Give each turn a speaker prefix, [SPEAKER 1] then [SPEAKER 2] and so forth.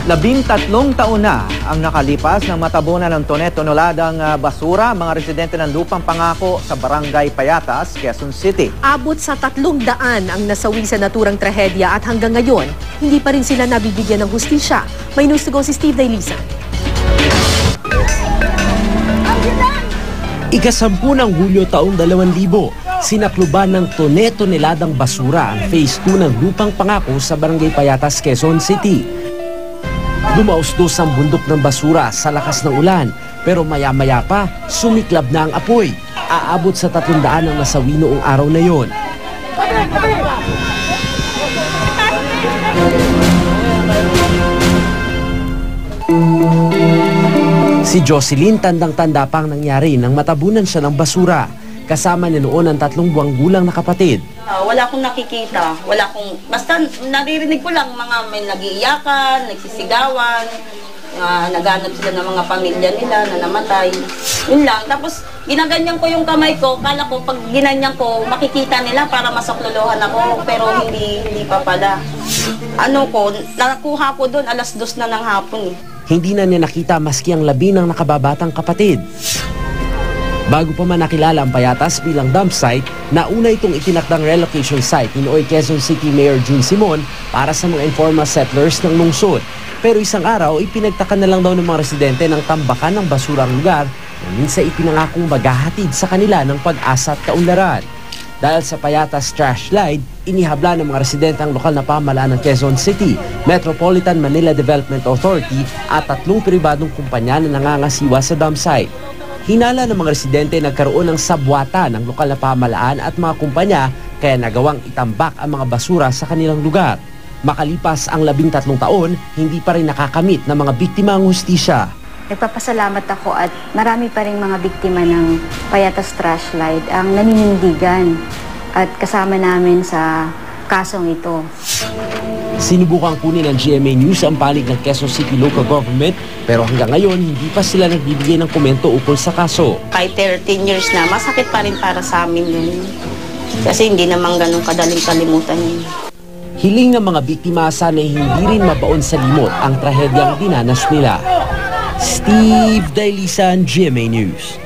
[SPEAKER 1] 13 taon na ang nakalipas ng matabunan ng tonet-tonoladang basura mga residente ng Lupang Pangako sa Barangay Payatas, Quezon City.
[SPEAKER 2] Abot sa 300 ang nasawi sa naturang trahedya at hanggang ngayon, hindi pa rin sila nabibigyan ng hustisya. May news to go si Steve Dailisan.
[SPEAKER 3] Ika-10 ng Hulyo taong 2000, sinakluban ng tonet-toneladang basura ang Phase 2 ng Lupang Pangako sa Barangay Payatas, Quezon City. Dumausdos ang bundok ng basura sa lakas ng ulan, pero maya-maya pa, sumiklab na ang apoy. Aabot sa 300 ang nasawi noong araw na yon. Si Jocelyn tandang-tanda pang nangyari nang matabunan siya ng basura. Kasama niya noon ang 3 buwang gulang na kapatid.
[SPEAKER 4] Wala akong nakikita, basta naririnig ko lang mga may nag-iiyakan, nagsisigawan, naghanap sila ng mga pamilya nila na namatay. Yun lang. Tapos ginaganyan ko yung kamay ko, kala ko pag ginanyan ko, makikita nila para masaklolohan ako, pero hindi pa pala. Nakuha ko doon, 2:00 na ng hapon.
[SPEAKER 3] Hindi na niya nakita maski ang labi ng nakababatang kapatid. Bago pa man nakilala ang Payatas bilang dump site, nauna itong itinakdang relocation site ni Noy Quezon City Mayor June Simon para sa mga informal settlers ng lungsod. Pero isang araw, ipinagtaka na lang daw ng mga residente ng tambakan ng basura ang lugar na minsan ipinangakong maghahatid sa kanila ng pag-asa at kaunlaran. Dahil sa Payatas Trash Slide, inihabla ng mga residente ang lokal na pamahalaan ng Quezon City, Metropolitan Manila Development Authority at 3 pribadong kumpanya na nangangasiwa sa dump site. Hinala ng mga residente nagkaroon ng sabwata ng lokal na pamahalaan at mga kumpanya kaya nagawang itambak ang mga basura sa kanilang lugar. Makalipas ang 13 taon, hindi pa rin nakakamit ng mga biktima ang hustisya.
[SPEAKER 5] Nagpapasalamat ako at marami pa rin mga biktima ng Payatas Trash Slide ang naninindigan at kasama namin sa kasong ito.
[SPEAKER 3] Sinubukang kunin ng GMA News ang panig ng Quezon City Local Government pero hanggang ngayon hindi pa sila nagbibigay ng komento ukol sa kaso.
[SPEAKER 4] Kahit 13 years na, masakit pa rin para sa amin yun. Kasi hindi naman ganun kadaling kalimutan yun.
[SPEAKER 3] Hiling ng mga biktima sana hindi rin mabaon sa limot ang trahedyang dinanas nila. Steve Dailisan, GMA News.